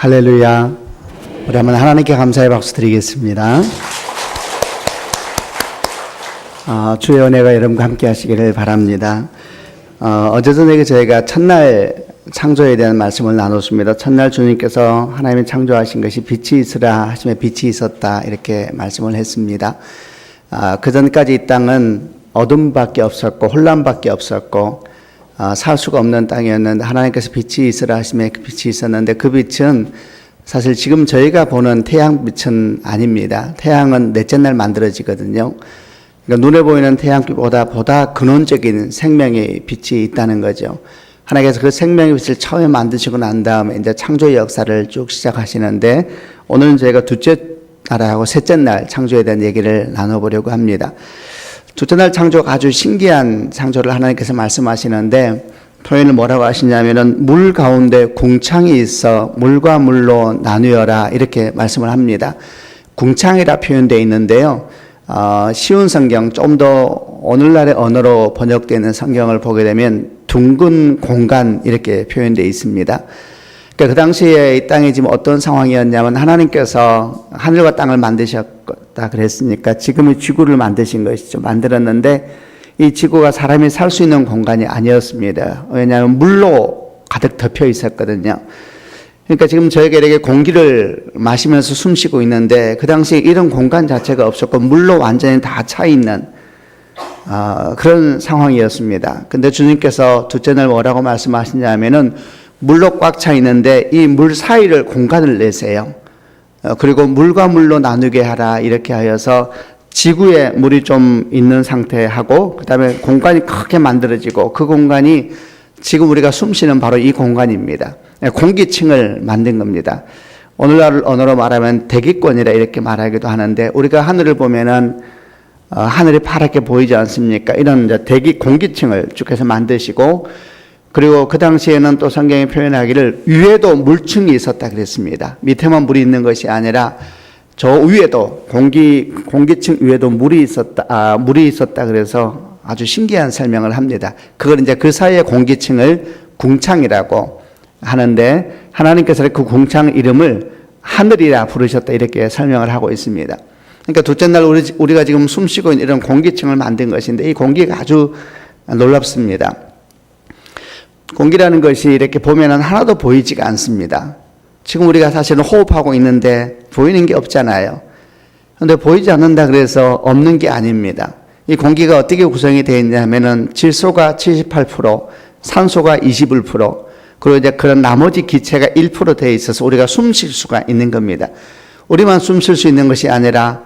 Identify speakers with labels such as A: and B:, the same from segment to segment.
A: 할렐루야. 우리 한번 하나님께 감사의 박수 드리겠습니다. 주의 은혜가 여러분과 함께 하시기를 바랍니다. 어제 저녁에 저희가 첫날 창조에 대한 말씀을 나눴습니다. 첫날 주님께서 하나님이 창조하신 것이 빛이 있으라 하시며 빛이 있었다 이렇게 말씀을 했습니다. 그 전까지 이 땅은 어둠밖에 없었고 혼란밖에 없었고 살 수가 없는 땅이었는데 하나님께서 빛이 있으라 하시며 그 빛이 있었는데 그 빛은 사실 지금 저희가 보는 태양빛은 아닙니다. 태양은 넷째 날 만들어지거든요. 그러니까 눈에 보이는 태양빛보다 근원적인 생명의 빛이 있다는 거죠. 하나님께서 그 생명의 빛을 처음에 만드시고 난 다음에 이제 창조의 역사를 쭉 시작하시는데 오늘은 저희가 둘째 날하고 셋째 날 창조에 대한 얘기를 나눠보려고 합니다. 둘째 날 창조가 아주 신기한 창조를 하나님께서 말씀하시는데 표현을 뭐라고 하시냐면은 물 가운데 궁창이 있어 물과 물로 나누어라 이렇게 말씀을 합니다. 궁창이라 표현되어 있는데요. 쉬운 성경 좀 더 오늘날의 언어로 번역되어 있는 성경을 보게 되면 둥근 공간 이렇게 표현되어 있습니다. 그러니까 그 당시에 이 땅이 지금 어떤 상황이었냐면 하나님께서 하늘과 땅을 만드셨다 그랬으니까 지금의 지구를 만드신 것이죠. 만들었는데 이 지구가 사람이 살 수 있는 공간이 아니었습니다. 왜냐하면 물로 가득 덮여 있었거든요. 그러니까 지금 저희가 이렇게 공기를 마시면서 숨 쉬고 있는데 그 당시에 이런 공간 자체가 없었고 물로 완전히 다 차 있는 그런 상황이었습니다. 근데 주님께서 둘째 날 뭐라고 말씀하시냐면은 물로 꽉 차 있는데 이 물 사이를 공간을 내세요. 그리고 물과 물로 나누게 하라 이렇게 하여서 지구에 물이 좀 있는 상태하고 그 다음에 공간이 크게 만들어지고 그 공간이 지금 우리가 숨 쉬는 바로 이 공간입니다. 공기층을 만든 겁니다. 오늘날 언어로 말하면 대기권이라 이렇게 말하기도 하는데 우리가 하늘을 보면은 하늘이 파랗게 보이지 않습니까? 이런 이제 공기층을 쭉 해서 만드시고 그리고 그 당시에는 또 성경이 표현하기를 위에도 물층이 있었다 그랬습니다. 밑에만 물이 있는 것이 아니라 저 위에도 공기층 위에도 물이 있었다 그래서 아주 신기한 설명을 합니다. 그걸 이제 그 사이의 공기층을 궁창이라고 하는데 하나님께서 그 궁창 이름을 하늘이라 부르셨다 이렇게 설명을 하고 있습니다. 그러니까 둘째 날 우리가 지금 숨쉬고 있는 이런 공기층을 만든 것인데 이 공기가 아주 놀랍습니다. 공기라는 것이 이렇게 보면은 하나도 보이지가 않습니다. 지금 우리가 사실은 호흡하고 있는데 보이는 게 없잖아요. 그런데 보이지 않는다 그래서 없는 게 아닙니다. 이 공기가 어떻게 구성이 되어 있냐면은 질소가 78%, 산소가 21%, 그리고 이제 그런 나머지 기체가 1% 되어 있어서 우리가 숨 쉴 수가 있는 겁니다. 우리만 숨 쉴 수 있는 것이 아니라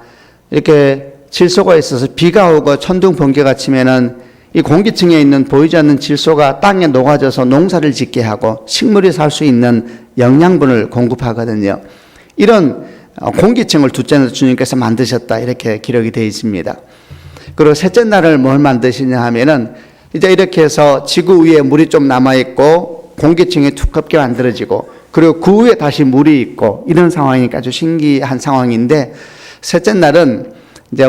A: 이렇게 질소가 있어서 비가 오고 천둥 번개가 치면은 이 공기층에 있는 보이지 않는 질소가 땅에 녹아져서 농사를 짓게 하고 식물이 살 수 있는 영양분을 공급하거든요. 이런 공기층을 둘째 날 주님께서 만드셨다 이렇게 기록이 되어 있습니다. 그리고 셋째 날을 뭘 만드시냐 하면은 이제 이렇게 해서 지구 위에 물이 좀 남아있고 공기층이 두껍게 만들어지고 그리고 그 위에 다시 물이 있고 이런 상황이니까 아주 신기한 상황인데 셋째 날은 이제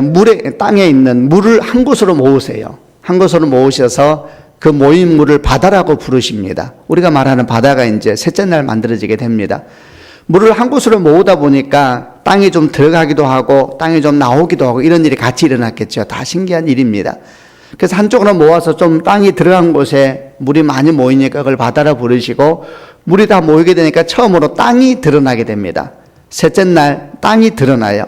A: 땅에 있는 물을 한 곳으로 모으세요. 한 곳으로 모으셔서 그 모인 물을 바다라고 부르십니다. 우리가 말하는 바다가 이제 셋째 날 만들어지게 됩니다. 물을 한 곳으로 모으다 보니까 땅이 좀 들어가기도 하고 땅이 좀 나오기도 하고 이런 일이 같이 일어났겠죠. 다 신기한 일입니다. 그래서 한쪽으로 모아서 좀 땅이 들어간 곳에 물이 많이 모이니까 그걸 바다라 부르시고 물이 다 모이게 되니까 처음으로 땅이 드러나게 됩니다. 셋째 날 땅이 드러나요.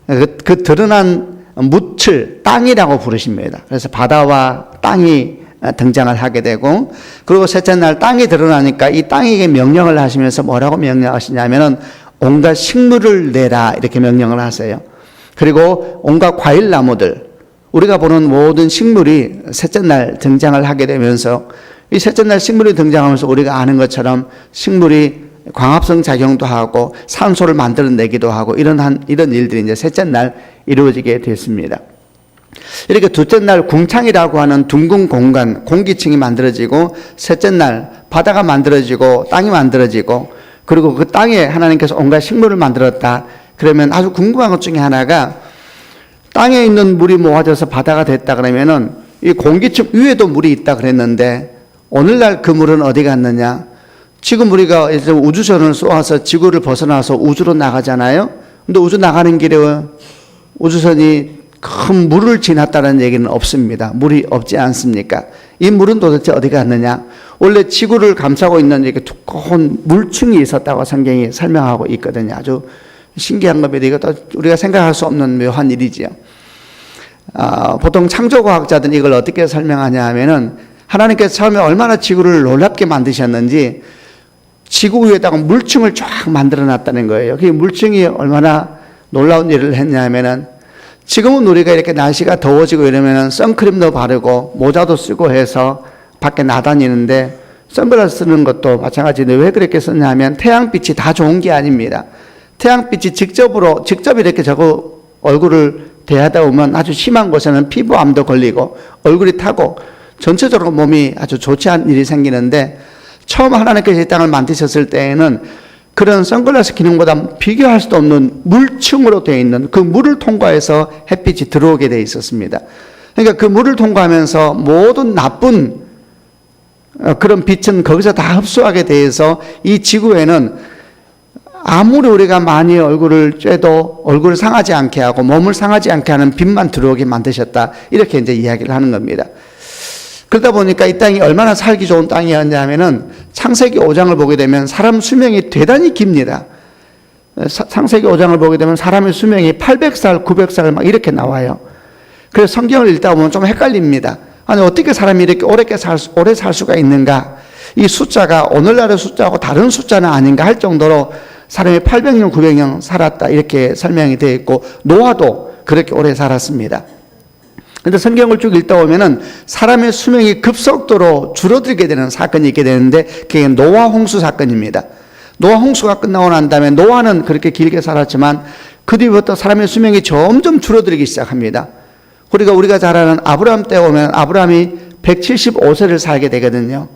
A: 그 드러난 묻을 땅이라고 부르십니다. 그래서 바다와 땅이 등장을 하게 되고 그리고 셋째 날 땅이 드러나니까 이 땅에게 명령을 하시면서 뭐라고 명령하시냐면은 온갖 식물을 내라 이렇게 명령을 하세요. 그리고 온갖 과일나무들 우리가 보는 모든 식물이 셋째 날 등장을 하게 되면서 이 셋째 날 식물이 등장하면서 우리가 아는 것처럼 식물이 광합성 작용도 하고 산소를 만들어내기도 하고 이런 일들이 이제 셋째 날 이루어지게 됐습니다. 이렇게 둘째 날 궁창이라고 하는 둥근 공간, 공기층이 만들어지고 셋째 날 바다가 만들어지고 땅이 만들어지고 그리고 그 땅에 하나님께서 온갖 식물을 만들었다. 그러면 아주 궁금한 것 중에 하나가 땅에 있는 물이 모아져서 바다가 됐다 그러면은 이 공기층 위에도 물이 있다 그랬는데 오늘날 그 물은 어디 갔느냐? 지금 우리가 이제 우주선을 쏘아서 지구를 벗어나서 우주로 나가잖아요. 근데 우주 나가는 길에 우주선이 큰 물을 지났다는 얘기는 없습니다. 물이 없지 않습니까? 이 물은 도대체 어디 갔느냐? 원래 지구를 감싸고 있는 이렇게 두꺼운 물층이 있었다고 성경이 설명하고 있거든요. 아주 신기한 겁니다. 이것도 우리가 생각할 수 없는 묘한 일이지요. 보통 창조과학자들은 이걸 어떻게 설명하냐 하면은 하나님께서 처음에 얼마나 지구를 놀랍게 만드셨는지 지구 위에다가 물층을 쫙 만들어 놨다는 거예요. 그 물층이 얼마나 놀라운 일을 했냐 하면은 지금은 우리가 이렇게 날씨가 더워지고 이러면은 선크림도 바르고 모자도 쓰고 해서 밖에 나다니는데 선글라스 쓰는 것도 마찬가지인데 왜 그렇게 썼냐 하면 태양빛이 다 좋은 게 아닙니다. 태양빛이 직접 이렇게 저거 얼굴을 대하다 보면 아주 심한 곳에는 피부암도 걸리고 얼굴이 타고 전체적으로 몸이 아주 좋지 않은 일이 생기는데 처음 하나님께서 이 땅을 만드셨을 때에는 그런 선글라스 기능보다 비교할 수도 없는 물층으로 되어 있는 그 물을 통과해서 햇빛이 들어오게 되어 있었습니다. 그러니까 그 물을 통과하면서 모든 나쁜 그런 빛은 거기서 다 흡수하게 돼서 이 지구에는 아무리 우리가 많이 얼굴을 쬐도 얼굴을 상하지 않게 하고 몸을 상하지 않게 하는 빛만 들어오게 만드셨다. 이렇게 이제 이야기를 하는 겁니다. 그러다 보니까 이 땅이 얼마나 살기 좋은 땅이었냐면은 창세기 5장을 보게 되면 사람 수명이 대단히 깁니다. 창세기 5장을 보게 되면 사람의 수명이 800살, 900살 막 이렇게 나와요. 그래서 성경을 읽다 보면 좀 헷갈립니다. 아니 어떻게 사람이 이렇게 오래 살 수가 있는가? 이 숫자가 오늘날의 숫자하고 다른 숫자는 아닌가 할 정도로 사람이 800년, 900년 살았다 이렇게 설명이 되어 있고 노아도 그렇게 오래 살았습니다. 근데 성경을 쭉 읽다 보면은 사람의 수명이 급속도로 줄어들게 되는 사건이 있게 되는데 그게 노아 홍수 사건입니다. 노아 홍수가 끝나고 난 다음에 노아는 그렇게 길게 살았지만 그 뒤부터 사람의 수명이 점점 줄어들기 시작합니다. 우리가 잘 아는 아브라함 때 오면 아브라함이 175세를 살게 되거든요.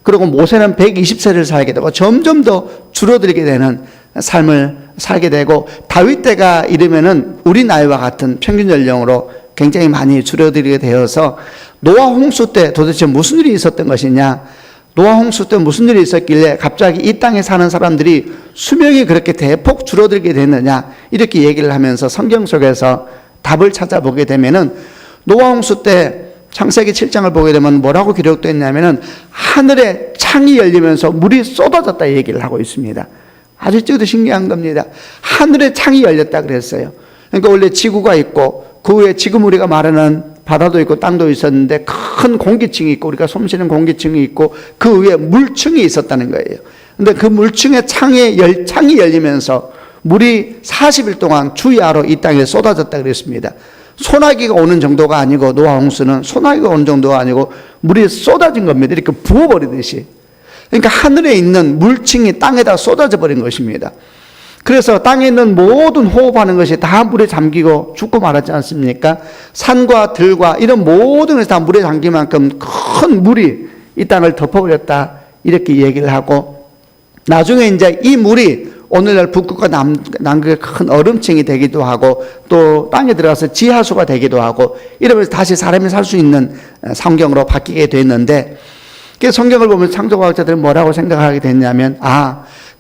A: 그리고 모세는 120세를 살게 되고 점점 더 줄어들게 되는 삶을 살게 되고 다윗 때가 이르면은 우리 나이와 같은 평균 연령으로 굉장히 많이 줄어들게 되어서 노아 홍수 때 도대체 무슨 일이 있었던 것이냐? 노아 홍수 때 무슨 일이 있었길래 갑자기 이 땅에 사는 사람들이 수명이 그렇게 대폭 줄어들게 됐느냐? 이렇게 얘기를 하면서 성경 속에서 답을 찾아보게 되면은 노아 홍수 때 창세기 7장을 보게 되면 뭐라고 기록되어 있냐면은 하늘에 창이 열리면서 물이 쏟아졌다 얘기를 하고 있습니다. 아주 신기한 겁니다. 하늘에 창이 열렸다 그랬어요. 그러니까 원래 지구가 있고 그 위에 지금 우리가 말하는 바다도 있고 땅도 있었는데 큰 공기층이 있고 우리가 숨쉬는 공기층이 있고 그 위에 물층이 있었다는 거예요. 근데 그 물층에 창이 열리면서 물이 40일 동안 주야로 이 땅에 쏟아졌다 그랬습니다. 소나기가 오는 정도가 아니고 노아 홍수는 소나기가 오는 정도가 아니고 물이 쏟아진 겁니다. 이렇게 부어버리듯이. 그러니까 하늘에 있는 물층이 땅에다 쏟아져 버린 것입니다. 그래서 땅에 있는 모든 호흡하는 것이 다 물에 잠기고 죽고 말았지 않습니까? 산과 들과 이런 모든 것이 다 물에 잠길 만큼 큰 물이 이 땅을 덮어버렸다 이렇게 얘기를 하고 나중에 이제 이 물이 오늘날 북극과 남극의 큰 얼음층이 되기도 하고 또 땅에 들어가서 지하수가 되기도 하고 이러면서 다시 사람이 살 수 있는 성경으로 바뀌게 됐는데 성경을 보면 창조과학자들은 뭐라고 생각하게 됐냐면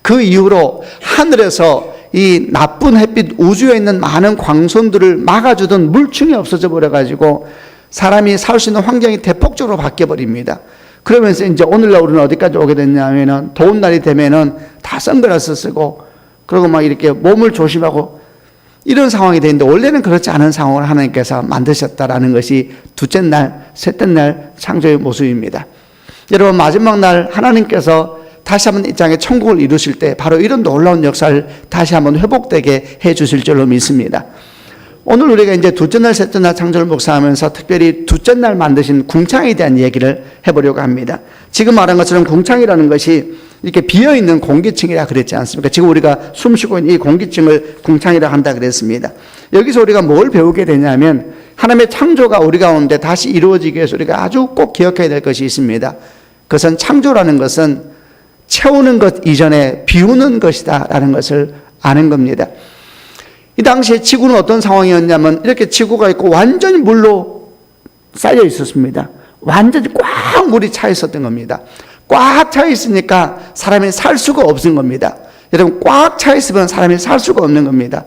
A: 그 이후로 하늘에서 이 나쁜 햇빛 우주에 있는 많은 광선들을 막아주던 물층이 없어져 버려가지고 사람이 살 수 있는 환경이 대폭적으로 바뀌어버립니다. 그러면서 이제 오늘날 우리는 어디까지 오게 됐냐면은 더운 날이 되면은 다 선글라스 쓰고 그리고 막 이렇게 몸을 조심하고 이런 상황이 되는데 원래는 그렇지 않은 상황을 하나님께서 만드셨다라는 것이 둘째 날, 셋째 날 창조의 모습입니다. 여러분 마지막 날 하나님께서 다시 한번 이 땅에 천국을 이루실 때 바로 이런 놀라운 역사를 다시 한번 회복되게 해 주실 줄로 믿습니다. 오늘 우리가 이제 둘째 날, 셋째 날 창조를 묵상하면서 특별히 둘째 날 만드신 궁창에 대한 얘기를 해보려고 합니다. 지금 말한 것처럼 궁창이라는 것이 이렇게 비어있는 공기층이라 그랬지 않습니까? 지금 우리가 숨쉬고 있는 이 공기층을 궁창이라 한다 그랬습니다. 여기서 우리가 뭘 배우게 되냐면 하나님의 창조가 우리 가운데 다시 이루어지기 위해서 우리가 아주 꼭 기억해야 될 것이 있습니다. 그것은 창조라는 것은 채우는 것 이전에 비우는 것이다 라는 것을 아는 겁니다. 이 당시에 지구는 어떤 상황이었냐면 이렇게 지구가 있고 완전히 물로 쌓여 있었습니다. 완전히 꽉 물이 차 있었던 겁니다. 꽉 차 있으니까 사람이 살 수가 없는 겁니다. 여러분, 꽉 차 있으면 사람이 살 수가 없는 겁니다.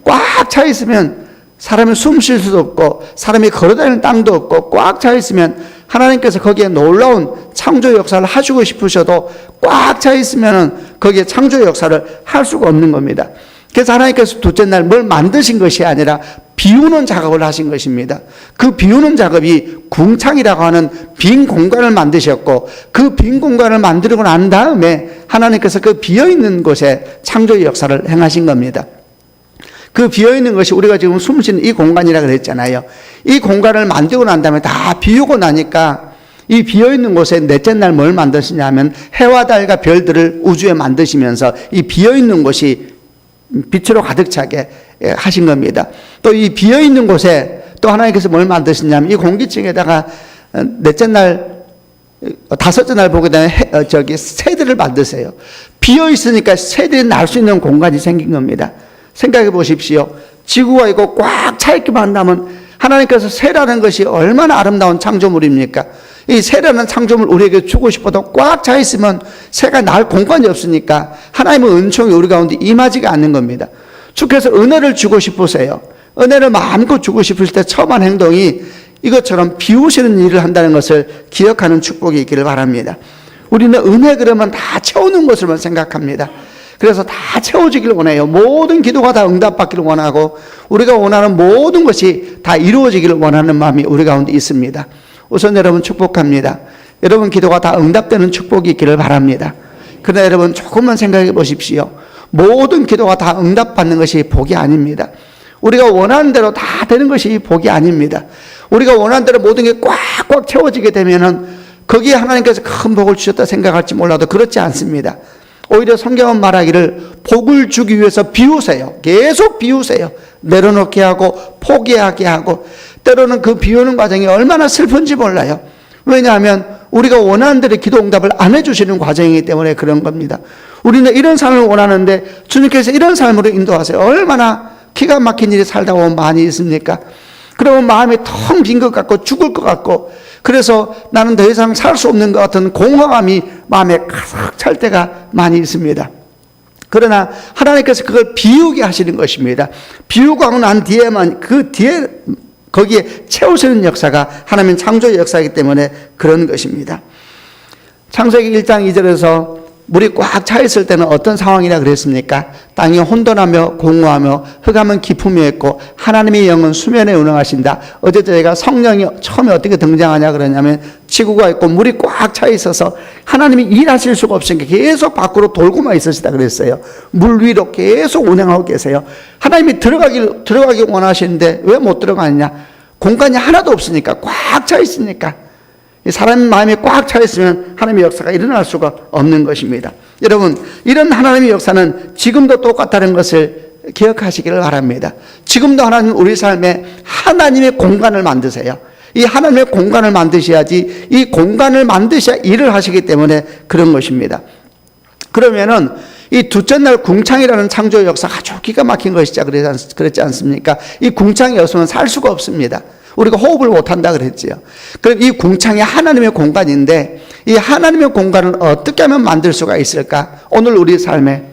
A: 꽉 차 있으면 사람이 숨 쉴 수도 없고 사람이 걸어다니는 땅도 없고, 꽉 차 있으면 하나님께서 거기에 놀라운 창조 역사를 하시고 싶으셔도 꽉 차 있으면 거기에 창조 역사를 할 수가 없는 겁니다. 그래서 하나님께서 둘째 날 뭘 만드신 것이 아니라 비우는 작업을 하신 것입니다. 그 비우는 작업이 궁창이라고 하는 빈 공간을 만드셨고, 그 빈 공간을 만들고 난 다음에 하나님께서 그 비어있는 곳에 창조의 역사를 행하신 겁니다. 그 비어있는 것이 우리가 지금 숨쉬는 이 공간이라고 그랬잖아요. 이 공간을 만들고 난 다음에 다 비우고 나니까 이 비어있는 곳에 넷째 날 뭘 만드시냐면 해와 달과 별들을 우주에 만드시면서 이 비어있는 곳이 빛으로 가득 차게 하신 겁니다. 또 이 비어있는 곳에 또 하나님께서 뭘 만드시냐면 이 공기층에다가 넷째 날, 다섯째 날 보게 되면 새들을 만드세요. 비어있으니까 새들이 날 수 있는 공간이 생긴 겁니다. 생각해 보십시오. 지구가 이거 꽉 차 있기만 한다면 하나님께서 새라는 것이 얼마나 아름다운 창조물입니까? 이 새라는 창조물 우리에게 주고 싶어도 꽉 차 있으면 새가 날 공간이 없으니까 하나님의 은총이 우리 가운데 임하지가 않는 겁니다. 주께서 은혜를 주고 싶으세요. 은혜를 마음껏 주고 싶을 때 처음 한 행동이 이것처럼 비우시는 일을 한다는 것을 기억하는 축복이 있기를 바랍니다. 우리는 은혜 그러면 다 채우는 것으로만 생각합니다. 그래서 다 채워지기를 원해요. 모든 기도가 다 응답받기를 원하고 우리가 원하는 모든 것이 다 이루어지기를 원하는 마음이 우리 가운데 있습니다. 우선 여러분 축복합니다. 여러분 기도가 다 응답되는 축복이 있기를 바랍니다. 그러나 여러분 조금만 생각해 보십시오. 모든 기도가 다 응답받는 것이 복이 아닙니다. 우리가 원하는 대로 다 되는 것이 복이 아닙니다. 우리가 원하는 대로 모든 게 꽉꽉 채워지게 되면은 거기에 하나님께서 큰 복을 주셨다 생각할지 몰라도 그렇지 않습니다. 오히려 성경은 말하기를 복을 주기 위해서 비우세요. 계속 비우세요. 내려놓게 하고 포기하게 하고, 때로는 그 비우는 과정이 얼마나 슬픈지 몰라요. 왜냐하면 우리가 원하는 대로 기도 응답을 안 해주시는 과정이기 때문에 그런 겁니다. 우리는 이런 삶을 원하는데 주님께서 이런 삶으로 인도하세요. 얼마나 기가 막힌 일이 살다 보면 많이 있습니까? 그러면 마음이 텅 빈 것 같고 죽을 것 같고, 그래서 나는 더 이상 살 수 없는 것 같은 공허함이 마음에 가득 찰 때가 많이 있습니다. 그러나 하나님께서 그걸 비우게 하시는 것입니다. 비우고 난 뒤에만 그 뒤에 거기에 채우시는 역사가 하나님 창조의 역사이기 때문에 그런 것입니다. 창세기 1장 2절에서 물이 꽉 차 있을 때는 어떤 상황이라 그랬습니까? 땅이 혼돈하며 공허하며 흑암은 기품이었고 하나님의 영은 수면에 운행하신다. 어제 저희가 성령이 처음에 어떻게 등장하냐 그러냐면 지구가 있고 물이 꽉 차 있어서 하나님이 일하실 수가 없으니까 계속 밖으로 돌고만 있으시다 그랬어요. 물 위로 계속 운행하고 계세요. 하나님이 들어가기 원하시는데 왜 못 들어가느냐? 공간이 하나도 없으니까, 꽉 차 있으니까. 사람의 마음이 꽉 차 있으면 하나님의 역사가 일어날 수가 없는 것입니다. 여러분, 이런 하나님의 역사는 지금도 똑같다는 것을 기억하시기를 바랍니다. 지금도 하나님 우리 삶에 하나님의 공간을 만드세요. 이 하나님의 공간을 만드셔야지, 이 공간을 만드셔야 일을 하시기 때문에 그런 것입니다. 그러면은 이 둘째 날 궁창이라는 창조의 역사가 아주 기가 막힌 것이죠. 그렇지 않습니까? 이 궁창이 없으면 살 수가 없습니다. 우리가 호흡을 못한다 그랬지요. 그럼 이 궁창이 하나님의 공간인데 이 하나님의 공간을 어떻게 하면 만들 수가 있을까? 오늘 우리 삶에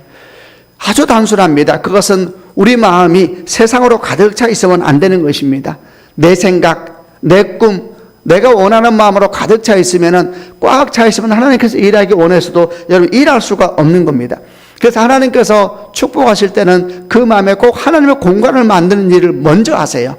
A: 아주 단순합니다. 그것은 우리 마음이 세상으로 가득 차 있으면 안 되는 것입니다. 내 생각, 내 꿈, 내가 원하는 마음으로 가득 차 있으면, 꽉 차 있으면 하나님께서 일하기 원해서도 여러분 일할 수가 없는 겁니다. 그래서 하나님께서 축복하실 때는 그 마음에 꼭 하나님의 공간을 만드는 일을 먼저 하세요.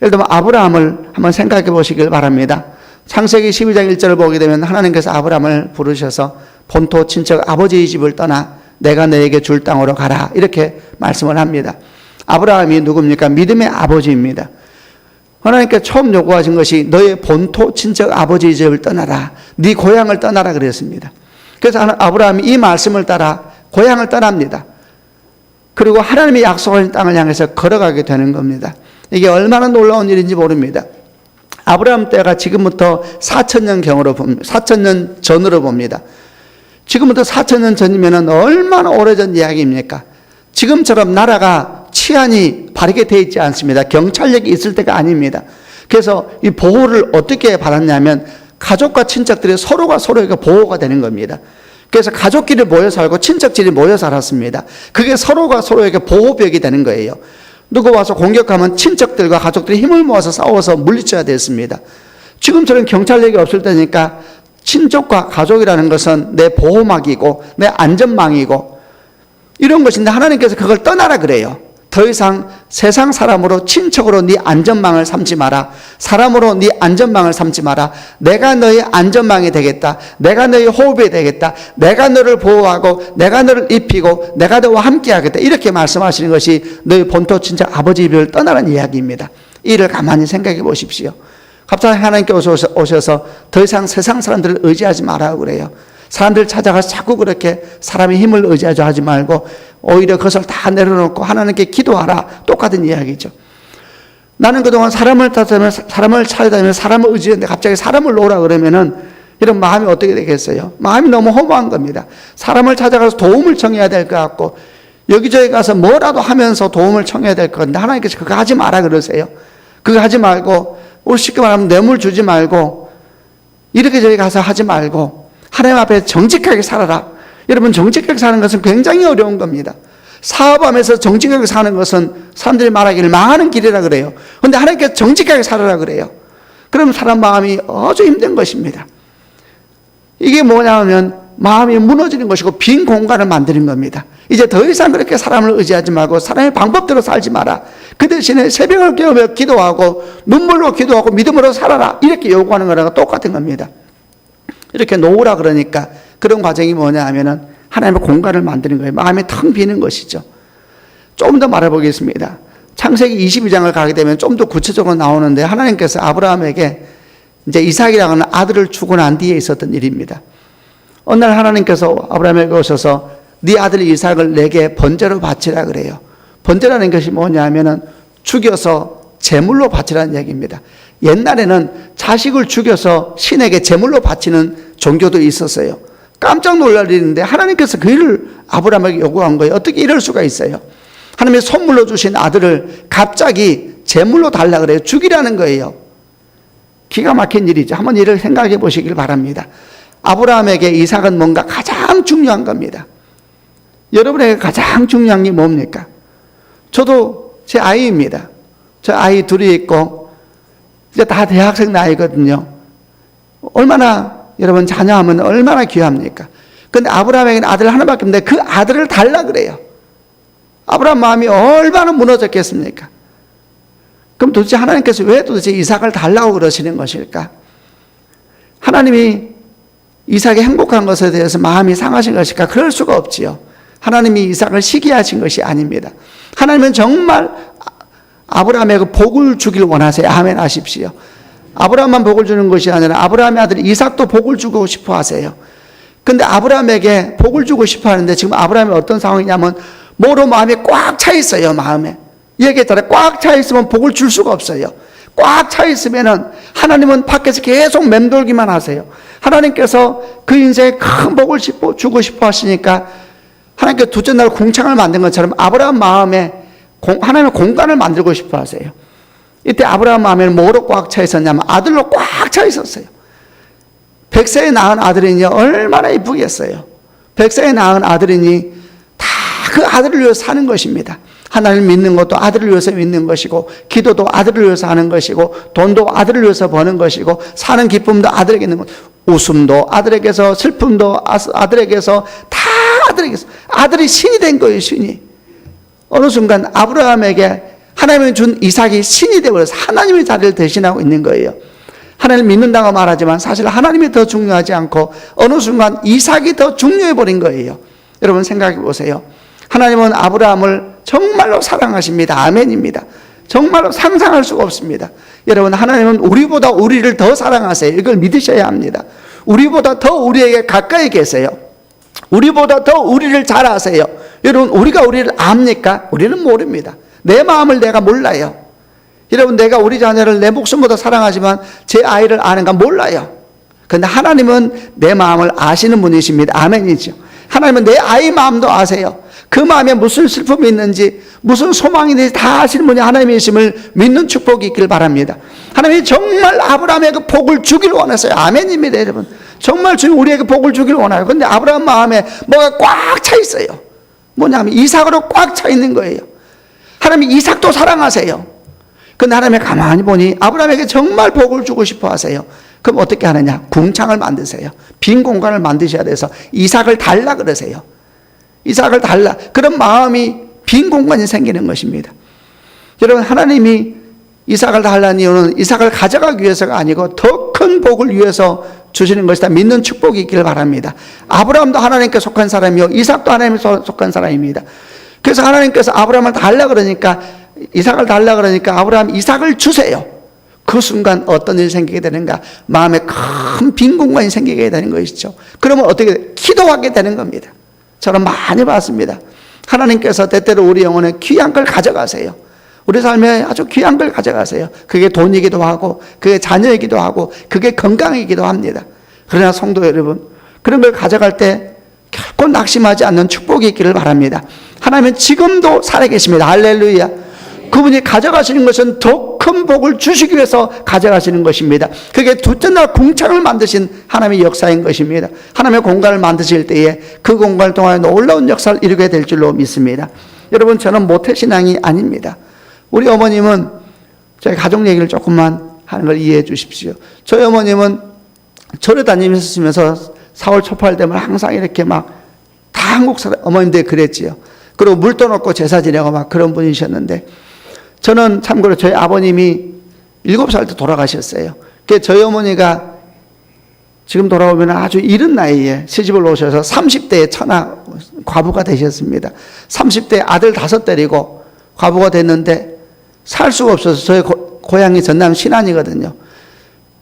A: 예를 들면 아브라함을 한번 생각해 보시길 바랍니다. 창세기 12장 1절을 보게 되면 하나님께서 아브라함을 부르셔서 본토 친척 아버지의 집을 떠나 내가 너에게 줄 땅으로 가라, 이렇게 말씀을 합니다. 아브라함이 누굽니까? 믿음의 아버지입니다. 하나님께 처음 요구하신 것이 너의 본토 친척 아버지의 집을 떠나라, 네 고향을 떠나라 그랬습니다. 그래서 아브라함이 이 말씀을 따라 고향을 떠납니다. 그리고 하나님의 약속하신 땅을 향해서 걸어가게 되는 겁니다. 이게 얼마나 놀라운 일인지 모릅니다. 아브라함 때가 지금부터 4,000년 전으로 봅니다. 지금부터 4,000년 전이면 얼마나 오래전 이야기입니까? 지금처럼 나라가 치안이 바르게 되어 있지 않습니다. 경찰력이 있을 때가 아닙니다. 그래서 이 보호를 어떻게 받았냐면 가족과 친척들이 서로가 서로에게 보호가 되는 겁니다. 그래서 가족끼리 모여 살고 친척끼리 모여 살았습니다. 그게 서로가 서로에게 보호벽이 되는 거예요. 누구 와서 공격하면 친척들과 가족들이 힘을 모아서 싸워서 물리쳐야 됐습니다. 지금처럼 경찰력이 없을 때니까 친족과 가족이라는 것은 내 보호막이고 내 안전망이고 이런 것인데 하나님께서 그걸 떠나라 그래요. 더 이상 세상 사람으로 친척으로 네 안전망을 삼지 마라. 사람으로 네 안전망을 삼지 마라. 내가 너의 안전망이 되겠다. 내가 너의 호흡이 되겠다. 내가 너를 보호하고 내가 너를 입히고 내가 너와 함께 하겠다. 이렇게 말씀하시는 것이 너의 본토 친척 아버지 집을 떠나라는 이야기입니다. 이를 가만히 생각해 보십시오. 갑자기 하나님께서 오셔서 더 이상 세상 사람들을 의지하지 말라고 그래요. 사람들 찾아가서 자꾸 그렇게 사람의 힘을 의지하자 하지 말고 오히려 그것을 다 내려놓고 하나님께 기도하라. 똑같은 이야기죠. 나는 그동안 사람을 찾아다니며 사람을 의지했는데 갑자기 사람을 놓으라 그러면은 이런 마음이 어떻게 되겠어요? 마음이 너무 허무한 겁니다. 사람을 찾아가서 도움을 청해야 될 것 같고 여기저기 가서 뭐라도 하면서 도움을 청해야 될 것 같은데 하나님께서 그거 하지 마라 그러세요. 그거 하지 말고 우리 쉽게 말하면 뇌물 주지 말고 이렇게 저기 가서 하지 말고 하나님 앞에 정직하게 살아라. 여러분 정직하게 사는 것은 굉장히 어려운 겁니다. 사업하면서 정직하게 사는 것은 사람들이 말하기를 망하는 길이라 그래요. 그런데 하나님께서 정직하게 살아라 그래요. 그러면 사람 마음이 아주 힘든 것입니다. 이게 뭐냐면 마음이 무너지는 것이고 빈 공간을 만드는 겁니다. 이제 더 이상 그렇게 사람을 의지하지 말고 사람의 방법대로 살지 마라. 그 대신에 새벽을 깨우며 기도하고 눈물로 기도하고 믿음으로 살아라. 이렇게 요구하는 거랑 똑같은 겁니다. 이렇게 놓으라 그러니까 그런 과정이 뭐냐 하면은 하나님의 공간을 만드는 거예요. 마음이 텅 비는 것이죠. 좀 더 말해보겠습니다. 창세기 22장을 가게 되면 좀 더 구체적으로 나오는데 하나님께서 아브라함에게 이제 이삭이라고 하는 아들을 주고 난 뒤에 있었던 일입니다. 어느 날 하나님께서 아브라함에게 오셔서 네 아들 이삭을 내게 번제로 바치라 그래요. 번제라는 것이 뭐냐 하면은 죽여서 제물로 바치라는 얘기입니다. 옛날에는 자식을 죽여서 신에게 제물로 바치는 종교도 있었어요. 깜짝 놀랄 일인데 하나님께서 그 일을 아브라함에게 요구한 거예요. 어떻게 이럴 수가 있어요? 하나님이 선물로 주신 아들을 갑자기 제물로 달라 그래요. 죽이라는 거예요. 기가 막힌 일이죠. 한번 이를 생각해 보시길 바랍니다. 아브라함에게 이삭은 뭔가 가장 중요한 겁니다. 여러분에게 가장 중요한 게 뭡니까? 저도 제 아이입니다. 저 아이 둘이 있고 이제 다 대학생 나이거든요. 얼마나 여러분 자녀하면 얼마나 귀합니까? 근데 아브라함에게는 아들 하나밖에 없는데 그 아들을 달라 그래요. 아브라함 마음이 얼마나 무너졌겠습니까? 그럼 도대체 하나님께서 왜 도대체 이삭을 달라고 그러시는 것일까? 하나님이 이삭이 행복한 것에 대해서 마음이 상하신 것일까? 그럴 수가 없지요. 하나님이 이삭을 시기하신 것이 아닙니다. 하나님은 정말 아브라함에게 복을 주길 원하세요. 아멘 하십시오. 아브라함만 복을 주는 것이 아니라 아브라함의 아들 이삭도 복을 주고 싶어 하세요. 근데 아브라함에게 복을 주고 싶어 하는데 지금 아브라함이 어떤 상황이냐면 뭐로 마음이 꽉 차 있어요. 마음에. 얘기했잖아요. 꽉 차 있으면 복을 줄 수가 없어요. 꽉 차 있으면은 하나님은 밖에서 계속 맴돌기만 하세요. 하나님께서 그 인생에 큰 복을 주고 싶어 하시니까 하나님께서 둘째 날 궁창을 만든 것처럼 아브라함 마음에 하나님의 공간을 만들고 싶어 하세요. 이때 아브라함 마음에는 뭐로 꽉 차 있었냐면 아들로 꽉 차 있었어요. 100세에 낳은 아들이니 얼마나 이쁘겠어요. 100세에 낳은 아들이니 다 그 아들을 위해서 사는 것입니다. 하나님을 믿는 것도 아들을 위해서 믿는 것이고 기도도 아들을 위해서 하는 것이고 돈도 아들을 위해서 버는 것이고 사는 기쁨도 아들에게 있는 것, 웃음도 아들에게서 슬픔도 아들에게서 다 아들에게서 아들이 신이 된 거예요. 신이. 어느 순간 아브라함에게 하나님이 준 이삭이 신이 되어버려서 하나님의 자리를 대신하고 있는 거예요. 하나님을 믿는다고 말하지만 사실 하나님이 더 중요하지 않고 어느 순간 이삭이 더 중요해버린 거예요. 여러분 생각해 보세요. 하나님은 아브라함을 정말로 사랑하십니다. 아멘입니다. 정말로 상상할 수가 없습니다. 여러분 하나님은 우리보다 우리를 더 사랑하세요. 이걸 믿으셔야 합니다. 우리보다 더 우리에게 가까이 계세요. 우리보다 더 우리를 잘 아세요. 여러분 우리가 우리를 압니까? 우리는 모릅니다. 내 마음을 내가 몰라요. 여러분 내가 우리 자녀를 내 목숨보다 사랑하지만 제 아이를 아는가 몰라요. 그런데 하나님은 내 마음을 아시는 분이십니다. 아멘이죠. 하나님은 내 아이 마음도 아세요. 그 마음에 무슨 슬픔이 있는지, 무슨 소망이 있는지 다 아시는 분이 하나님이심을 믿는 축복이 있길 바랍니다. 하나님이 정말 아브라함에게 복을 주길 원했어요. 아멘입니다, 여러분. 정말 주님 우리에게 복을 주길 원해요. 그런데 아브라함 마음에 뭐가 꽉 차 있어요. 뭐냐면 이삭으로 꽉 차 있는 거예요. 하나님이 이삭도 사랑하세요. 그런데 하나님이 가만히 보니 아브라함에게 정말 복을 주고 싶어 하세요. 그럼 어떻게 하느냐? 궁창을 만드세요. 빈 공간을 만드셔야 돼서 이삭을 달라 그러세요. 이삭을 달라. 그런 마음이 빈 공간이 생기는 것입니다. 여러분, 하나님이 이삭을 달라는 이유는 이삭을 가져가기 위해서가 아니고 더 큰 복을 위해서 주시는 것이다. 믿는 축복이 있기를 바랍니다. 아브라함도 하나님께 속한 사람이요, 이삭도 하나님께 속한 사람입니다. 그래서 하나님께서 아브라함을 달라 그러니까, 이삭을 달라 그러니까 아브라함 이삭을 주세요. 그 순간 어떤 일이 생기게 되는가? 마음에 큰 빈 공간이 생기게 되는 것이죠. 그러면 어떻게 기도하게 되는 겁니다. 저는 많이 봤습니다. 하나님께서 때때로 우리 영혼에 귀한 걸 가져가세요. 우리 삶에 아주 귀한 걸 가져가세요. 그게 돈이기도 하고, 그게 자녀이기도 하고, 그게 건강이기도 합니다. 그러나 성도 여러분, 그런 걸 가져갈 때 결코 낙심하지 않는 축복이 있기를 바랍니다. 하나님은 지금도 살아계십니다. 할렐루야. 그분이 가져가시는 것은 더 큰 복을 주시기 위해서 가져가시는 것입니다. 그게 둘째 날 궁창을 만드신 하나님의 역사인 것입니다. 하나님의 공간을 만드실 때에 그 공간을 통하여 놀라운 역사를 이루게 될 줄로 믿습니다. 여러분, 저는 모태신앙이 아닙니다. 우리 어머님은, 저희 가족 얘기를 조금만 하는 걸 이해해 주십시오. 저희 어머님은 절에 다니면서 4월 초팔 되면 항상 이렇게 막 다 한국 사람, 어머님들 그랬지요. 그리고 물도 넣고 제사 지내고 막 그런 분이셨는데, 저는 참고로 저희 아버님이 7살 때 돌아가셨어요. 그래서 저희 어머니가 지금 돌아오면 아주 이른 나이에 시집을 오셔서 30대에 천하 과부가 되셨습니다. 30대에 아들 5 데리고 과부가 됐는데 살 수가 없어서, 저희 고향이 전남 신안이거든요.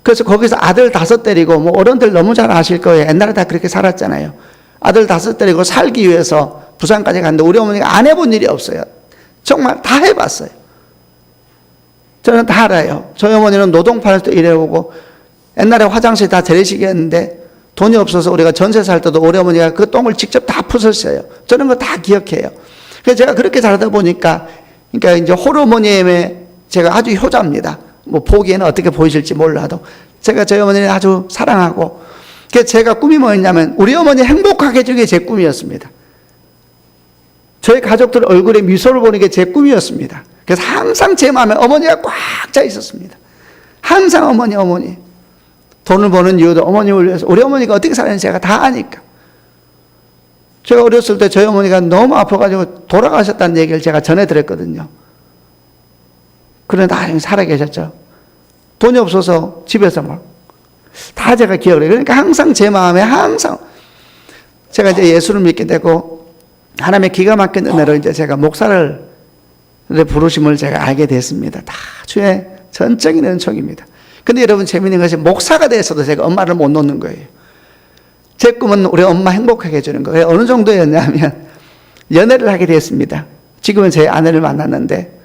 A: 그래서 거기서 아들 5 데리고, 뭐 어른들 너무 잘 아실 거예요. 옛날에 다 그렇게 살았잖아요. 아들 5 데리고 살기 위해서 부산까지 갔는데 우리 어머니가 안 해본 일이 없어요. 정말 다 해봤어요. 저는 다 알아요. 저희 어머니는 노동판에서 일해오고, 옛날에 화장실 다 재래식이었는데 돈이 없어서 우리가 전세 살 때도 우리 어머니가 그 똥을 직접 다 푸셨어요. 저는 그거 다 기억해요. 그래서 제가 그렇게 살다 보니까, 그러니까 이제 호르몬니엠에 제가 아주 효자입니다. 뭐 보기에는 어떻게 보이실지 몰라도 제가 저희 어머니를 아주 사랑하고, 그래서 제가 꿈이 뭐였냐면 우리 어머니 행복하게 해주는 게 제 꿈이었습니다. 저희 가족들 얼굴에 미소를 보는 게 제 꿈이었습니다. 그래서 항상 제 마음에 어머니가 꽉 차 있었습니다. 항상 어머니. 돈을 버는 이유도 어머님을 위해서. 우리 어머니가 어떻게 사는지 제가 다 아니까. 제가 어렸을 때 저희 어머니가 너무 아파가지고 돌아가셨다는 얘기를 제가 전해드렸거든요. 그런데 나중에 살아계셨죠. 돈이 없어서 집에서 막 다 제가 기억을 해요. 그러니까 항상 제 마음에, 항상 제가 이제 예수를 믿게 되고 하나님의 기가 막힌 은혜로 이제 제가 목사를 부르심을 제가 알게 됐습니다. 다 주의 전적인 은총입니다. 근데 여러분, 재미있는 것이 목사가 돼서도 제가 엄마를 못 놓는 거예요. 제 꿈은 우리 엄마 행복하게 해주는 거예요. 어느 정도였냐면 연애를 하게 됐습니다. 지금은 제 아내를 만났는데,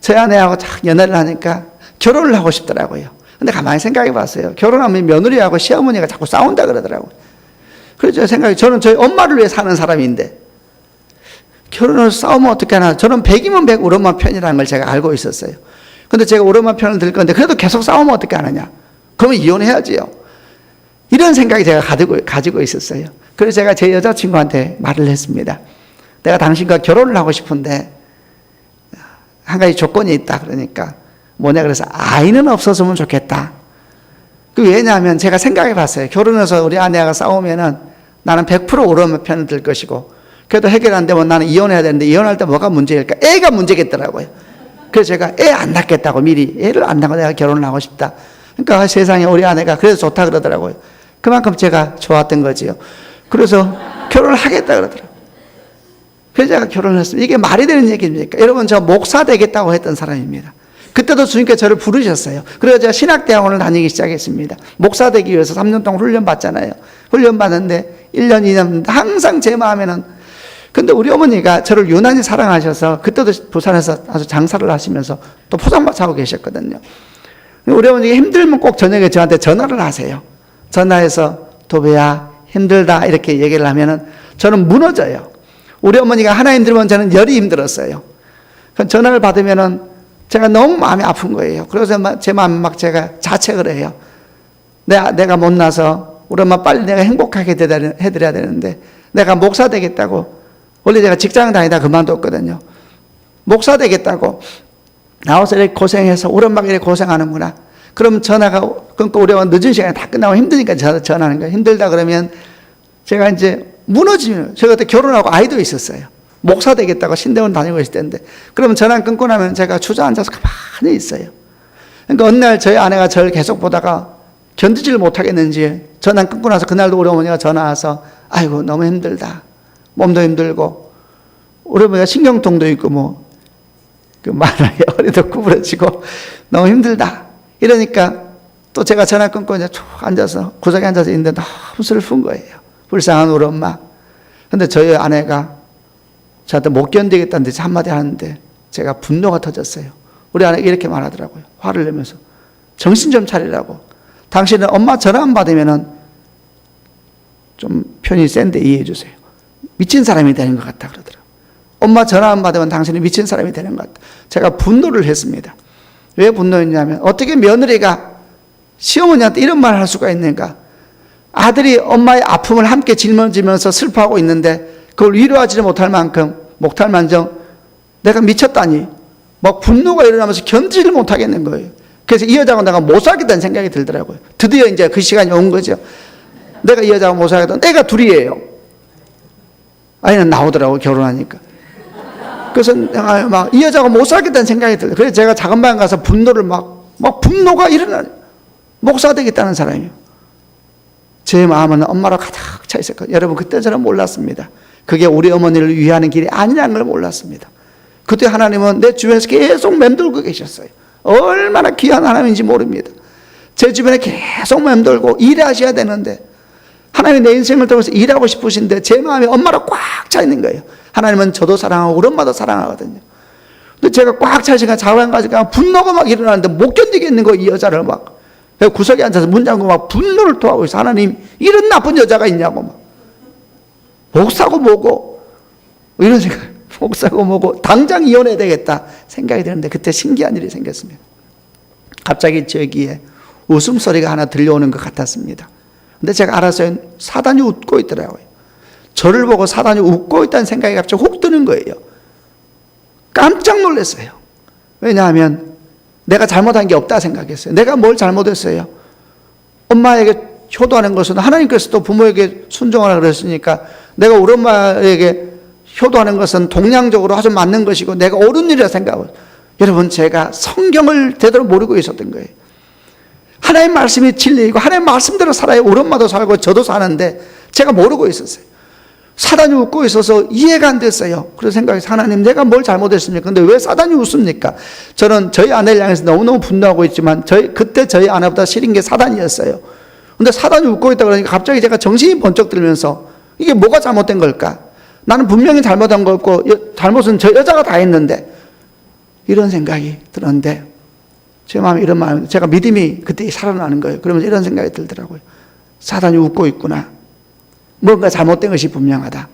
A: 제 아내하고 딱 연애를 하니까 결혼을 하고 싶더라고요. 근데 가만히 생각해 봤어요. 결혼하면 며느리하고 시어머니가 자꾸 싸운다 그러더라고요. 그래서 저는 저희 엄마를 위해 사는 사람인데 결혼을 싸우면 어떻게 하나. 저는 100이면 100 우리 엄마 편이라는 걸 제가 알고 있었어요. 근데 제가 우리 엄마 편을 들 건데 그래도 계속 싸우면 어떻게 하느냐. 그러면 이혼해야지요. 이런 생각이 제가 가지고 있었어요. 그래서 제가 제 여자친구한테 말을 했습니다. 내가 당신과 결혼을 하고 싶은데 한 가지 조건이 있다. 그러니까 뭐냐, 그래서 아이는 없었으면 좋겠다. 왜냐하면 제가 생각해 봤어요. 결혼해서 우리 아내가 싸우면은 나는 100% 우리 엄마 편을 들 것이고, 그래도 해결 안 되면 나는 이혼해야 되는데 이혼할 때 뭐가 문제일까? 애가 문제겠더라고요. 그래서 제가 애 안 낳겠다고, 미리 애를 안 낳고 내가 결혼을 하고 싶다. 그러니까 세상에 우리 아내가 그래서 좋다 그러더라고요. 그만큼 제가 좋았던 거지요. 그래서 결혼을 하겠다 그러더라고요. 그래서 제가 결혼을 했습니다. 이게 말이 되는 얘기입니까? 여러분, 저 목사 되겠다고 했던 사람입니다. 그때도 주님께서 저를 부르셨어요. 그래서 제가 신학대학원을 다니기 시작했습니다. 목사 되기 위해서 3년 동안 훈련 받잖아요. 훈련 받는데 1년, 2년 항상 제 마음에는. 근데 우리 어머니가 저를 유난히 사랑하셔서 그때도 부산에서 아주 장사를 하시면서 또 포장마차 하고 계셨거든요. 우리 어머니가 힘들면 꼭 저녁에 저한테 전화를 하세요. 전화해서 도배야 힘들다 이렇게 얘기를 하면은 저는 무너져요.
B: 우리 어머니가 하나 힘들면 저는 열이 힘들었어요. 전화를 받으면은 제가 너무 마음이 아픈 거예요. 그래서 제 마음에 막 제가 자책을 해요. 내가 못나서 우리 엄마 빨리 내가 행복하게 해드려야 되는데 내가 목사 되겠다고, 원래 제가 직장 다니다 그만뒀거든요. 목사 되겠다고 나와서 이렇게 고생해서 우리 엄마가 이렇게 고생하는구나. 그럼 전화가 끊고 우리 엄마 늦은 시간에 다 끝나고 힘드니까 전화하는 거예요. 힘들다 그러면 제가 이제 무너지면, 제가 그때 결혼하고 아이도 있었어요. 목사 되겠다고 신대원 다니고 있을 때인데, 그러면 전화 끊고 나면 제가 주저앉아서 가만히 있어요. 그러니까 어느 날 저희 아내가 저를 계속 보다가 견디지를 못하겠는지 전화 끊고 나서 그날도 우리 어머니가 전화 와서 아이고 너무 힘들다, 몸도 힘들고 우리 어머니가 신경통도 있고 그 말하기 허리도 구부러지고 너무 힘들다 이러니까 또 제가 전화 끊고 이제 쭉 앉아서 구석에 앉아서 있는데 너무 슬픈 거예요. 불쌍한 우리 엄마. 근데 저희 아내가 저한테 못 견디겠다는 듯이 한마디 하는데 제가 분노가 터졌어요. 우리 아내가 이렇게 말하더라고요. 화를 내면서 정신 좀 차리라고. 당신은 엄마 전화 안 받으면은 좀 편이 센데 이해해 주세요. 미친 사람이 되는 것 같다 그러더라고요. 엄마 전화 안 받으면 당신이 미친 사람이 되는 것 같다. 제가 분노를 했습니다. 왜 분노했냐면 어떻게 며느리가 시어머니한테 이런 말을 할 수가 있는가. 아들이 엄마의 아픔을 함께 짊어지면서 슬퍼하고 있는데 그걸 위로하지 못할 만큼 내가 미쳤다니 막 분노가 일어나면서 견디지를 못하겠는 거예요. 그래서 이 여자하고 내가 못 살겠다는 생각이 들더라고요. 드디어 이제 그 시간이 온 거죠. 내가 이 여자하고 못 살겠다. 내가 둘이에요. 아이는 나오더라고요, 결혼하니까. 그래서 내가 막 이 여자하고 못 살겠다는 생각이 들어요. 그래서 제가 작은 방 가서 분노를 막 분노가 일어나요. 목사 되겠다는 사람이요. 제 마음은 엄마로 가득 차 있었거든요. 여러분, 그때 저는 몰랐습니다. 그게 우리 어머니를 위하는 길이 아니라는 걸 몰랐습니다. 그때 하나님은 내 주변에서 계속 맴돌고 계셨어요. 얼마나 귀한 하나님인지 모릅니다. 제 주변에 계속 맴돌고 일하셔야 되는데 하나님이 내 인생을 통해서 일하고 싶으신데 제 마음이 엄마로 꽉 차 있는 거예요. 하나님은 저도 사랑하고 우리 엄마도 사랑하거든요. 근데 제가 꽉 차 시간 자고 가지고 분노가 막 일어나는데 못 견디겠는 거예요. 이 여자를 막. 구석에 앉아서 문 잠그고 막 분노를 토하고 있어. 하나님, 이런 나쁜 여자가 있냐고 막. 목사고 뭐고 이런 생각. 목사고 뭐고 당장 이혼해야 되겠다 생각이 드는데 그때 신기한 일이 생겼습니다. 갑자기 저기에 웃음소리가 하나 들려오는 것 같았습니다. 근데 제가 알았어요. 사단이 웃고 있더라고요. 저를 보고 사단이 웃고 있다는 생각이 갑자기 훅 드는 거예요. 깜짝 놀랐어요. 왜냐하면 내가 잘못한 게 없다 생각했어요. 내가 뭘 잘못했어요? 엄마에게 효도하는 것은 하나님께서도 부모에게 순종하라 그랬으니까 내가 우리 엄마에게 효도하는 것은 동량적으로 아주 맞는 것이고 내가 옳은 일이라 생각하고, 여러분, 제가 성경을 제대로 모르고 있었던 거예요. 하나님 말씀이 진리이고 하나님 말씀대로 살아야 우리 엄마도 살고 저도 사는데 제가 모르고 있었어요. 사단이 웃고 있어서 이해가 안 됐어요. 그래서 생각해서 하나님, 내가 뭘 잘못했습니까? 근데 왜 사단이 웃습니까? 저는 저희 아내를 향해서 너무너무 분노하고 있지만 그때 저희 아내보다 싫은 게 사단이었어요. 근데 사단이 웃고 있다 그러니까 갑자기 제가 정신이 번쩍 들면서 이게 뭐가 잘못된 걸까? 나는 분명히 잘못한 거 없고 잘못은 저 여자가 다 했는데 이런 생각이 들었는데 제 마음에 이런 마음, 제가 믿음이 그때 살아나는 거예요. 그러면서 이런 생각이 들더라고요. 사단이 웃고 있구나. 뭔가 잘못된 것이 분명하다.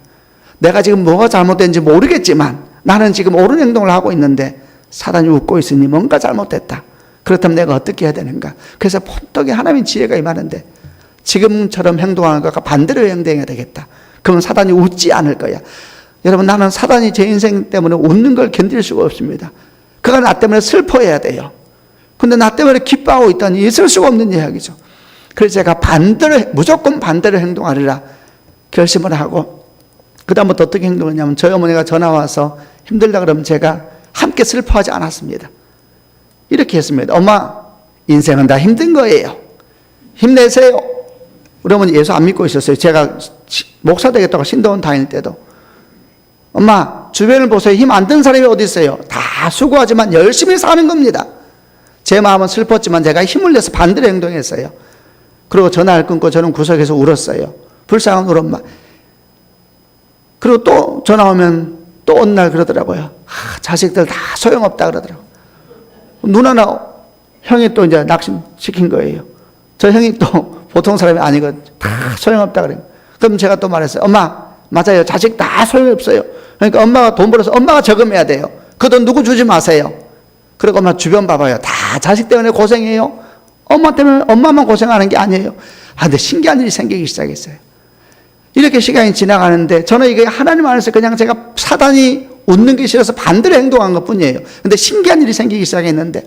B: 내가 지금 뭐가 잘못된지 모르겠지만 나는 지금 옳은 행동을 하고 있는데 사단이 웃고 있으니 뭔가 잘못됐다. 그렇다면 내가 어떻게 해야 되는가? 그래서 번떡에 하나님의 지혜가 임하는데 지금처럼 행동하는 것과 반대로 행동해야 되겠다. 그러면 사단이 웃지 않을 거야. 여러분, 나는 사단이 제 인생 때문에 웃는 걸 견딜 수가 없습니다. 그가 나 때문에 슬퍼해야 돼요. 근데 나 때문에 기뻐하고 있다니 있을 수가 없는 이야기죠. 그래서 제가 무조건 반대로 행동하리라 결심을 하고, 그다음부터 어떻게 행동했냐면 저희 어머니가 전화 와서 힘들다 그러면 제가 함께 슬퍼하지 않았습니다. 이렇게 했습니다. 엄마, 인생은 다 힘든 거예요. 힘내세요. 우리 어머니 예수 안 믿고 있었어요. 제가 목사 되겠다고 신도원 다닐 때도. 엄마, 주변을 보세요. 힘 안 든 사람이 어디 있어요? 다 수고하지만 열심히 사는 겁니다. 제 마음은 슬펐지만 제가 힘을 내서 반대로 행동했어요. 그리고 전화를 끊고 저는 구석에서 울었어요. 불쌍한 우리 엄마. 그리고 또 전화 오면 또 어느 날 그러더라고요. 자식들 다 소용없다 그러더라고요. 누나나 형이 또 이제 낙심시킨 거예요. 저 형이 또 보통 사람이 아니거든요. 다 소용없다 그래요. 그럼 제가 또 말했어요. 엄마, 맞아요. 자식 다 소용없어요. 그러니까 엄마가 돈 벌어서 엄마가 저금해야 돼요. 그 돈 누구 주지 마세요. 그리고 엄마 주변 봐봐요. 다 자식 때문에 고생해요. 엄마 때문에, 엄마만 고생하는 게 아니에요. 근데 신기한 일이 생기기 시작했어요. 이렇게 시간이 지나가는데 저는 이게 하나님 안에서 그냥 제가 사단이 웃는 게 싫어서 반대로 행동한 것 뿐이에요. 근데 신기한 일이 생기기 시작했는데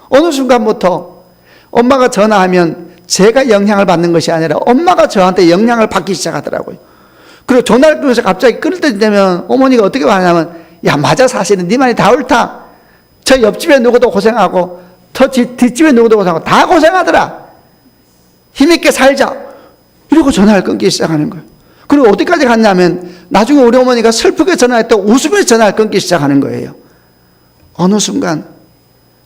B: 어느 순간부터 엄마가 전화하면 제가 영향을 받는 것이 아니라 엄마가 저한테 영향을 받기 시작하더라고요. 그리고 전화를 끊어서 갑자기 끊을 때 되면 어머니가 어떻게 말하냐면, 야, 맞아, 사실은 네 말이 다 옳다. 저 옆집에 누구도 고생하고 저 뒷집에 누구도 고생하고 다 고생하더라. 힘있게 살자. 이러고 전화를 끊기 시작하는 거예요. 그리고 어디까지 갔냐면 나중에 우리 어머니가 슬프게 전화했다고 웃으면서 전화를 끊기 시작하는 거예요. 어느 순간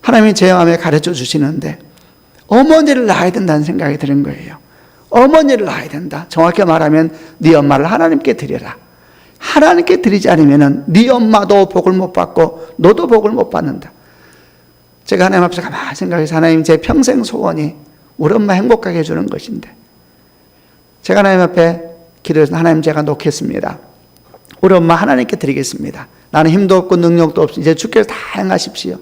B: 하나님이 제 마음에 가르쳐 주시는데 어머니를 낳아야 된다는 생각이 드는 거예요. 어머니를 낳아야 된다. 정확히 말하면 네 엄마를 하나님께 드려라. 하나님께 드리지 않으면 네 엄마도 복을 못 받고 너도 복을 못 받는다. 제가 하나님 앞에서 가만히 생각해서 하나님, 제 평생 소원이 우리 엄마 행복하게 해주는 것인데, 제가 하나님 앞에 기도해서 하나님, 제가 놓겠습니다. 우리 엄마 하나님께 드리겠습니다. 나는 힘도 없고 능력도 없이 이제 주께서 다 행하십시오.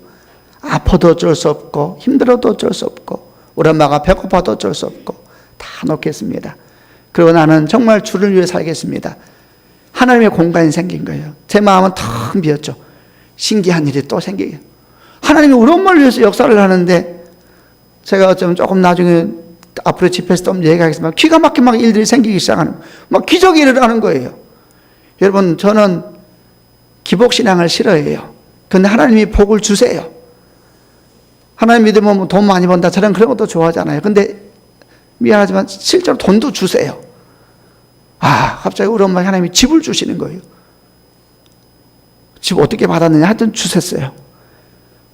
B: 아파도 어쩔 수 없고 힘들어도 어쩔 수 없고 우리 엄마가 배고파도 어쩔 수 없고 다 놓겠습니다. 그리고 나는 정말 주를 위해 살겠습니다. 하나님의 공간이 생긴 거예요. 제 마음은 텅 비었죠. 신기한 일이 또 생기게. 하나님이 우리 엄마를 위해서 역사를 하는데, 제가 어쩌면 조금 나중에 앞으로 집회에서 좀 얘기하겠지만 기가 막힌 막 일들이 생기기 시작하는 거예요. 막 기적이 일어나는 거예요. 여러분, 저는 기복신앙을 싫어해요. 근데 하나님이 복을 주세요. 하나님 믿으면 돈 많이 번다, 저는 그런 것도 좋아하잖아요. 근데 미안하지만 실제로 돈도 주세요. 갑자기 우리 엄마 하나님이 집을 주시는 거예요. 집 어떻게 받았느냐, 하여튼 주셨어요.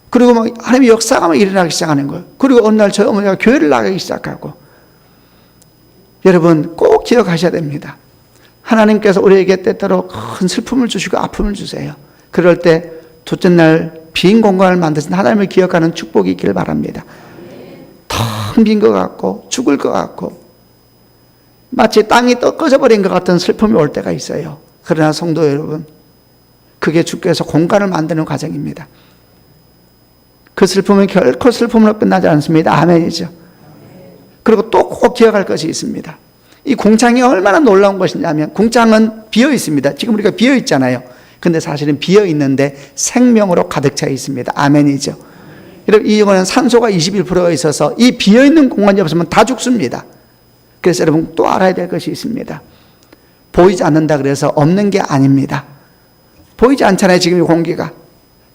B: 그리고 막 하나님의 역사가 막 일어나기 시작하는 거예요. 그리고 어느 날 저희 어머니가 교회를 나가기 시작하고. 여러분, 꼭 기억하셔야 됩니다. 하나님께서 우리에게 때때로 큰 슬픔을 주시고 아픔을 주세요. 그럴 때 둘째 날 빈 공간을 만드신 하나님을 기억하는 축복이 있기를 바랍니다. 텅 빈 것 같고 죽을 것 같고 마치 땅이 떠 꺼져버린 것 같은 슬픔이 올 때가 있어요. 그러나 성도 여러분, 그게 주께서 공간을 만드는 과정입니다. 그 슬픔은 결코 슬픔으로 끝나지 않습니다. 아멘이죠. 그리고 또 꼭 기억할 것이 있습니다. 이 궁창이 얼마나 놀라운 것이냐면, 궁창은 비어 있습니다. 지금 우리가 비어 있잖아요. 근데 사실은 비어 있는데 생명으로 가득 차 있습니다. 아멘이죠. 여러분, 이거는 산소가 21%가 있어서 이 비어 있는 공간이 없으면 다 죽습니다. 그래서 여러분, 또 알아야 될 것이 있습니다. 보이지 않는다 그래서 없는 게 아닙니다. 보이지 않잖아요, 지금 이 공기가.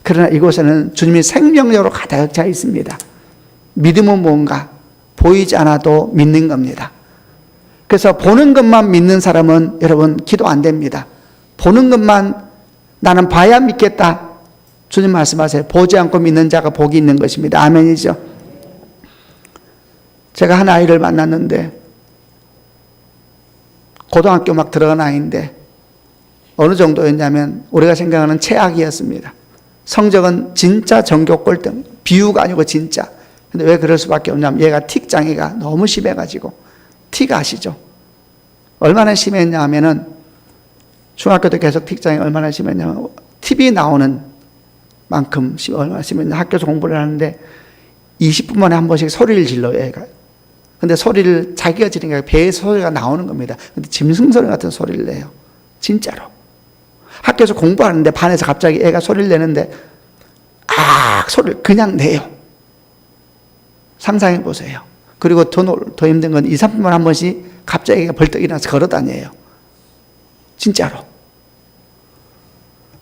B: 그러나 이곳에는 주님이 생명력으로 가득 차 있습니다. 믿음은 뭔가? 보이지 않아도 믿는 겁니다. 그래서 보는 것만 믿는 사람은 여러분 기도 안 됩니다. 보는 것만 나는 봐야 믿겠다. 주님 말씀하세요. 보지 않고 믿는 자가 복이 있는 것입니다. 아멘이죠. 제가 한 아이를 만났는데, 고등학교 막 들어간 아이인데 어느 정도였냐면 우리가 생각하는 최악이었습니다. 성적은 진짜 전교 꼴등, 비유가 아니고 진짜. 근데 왜 그럴 수밖에 없냐면 얘가 틱 장애가 너무 심해가지고. 틱 아시죠? 얼마나 심했냐 하면은, 중학교 때 계속 틱 장애가 얼마나 심했냐면 TV 나오는 만큼 얼마나 심했냐, 학교에서 공부를 하는데 20분 만에 한 번씩 소리를 질러요, 얘가. 근데 소리를 자기가 지르니까 배에 소리가 나오는 겁니다. 근데 짐승소리 같은 소리를 내요. 진짜로. 학교에서 공부하는데 반에서 갑자기 애가 소리를 내는데 소리를 그냥 내요. 상상해 보세요. 그리고 더 힘든 건 2, 3분 만에 한 번씩 갑자기 애가 벌떡 일어나서 걸어 다녀요. 진짜로.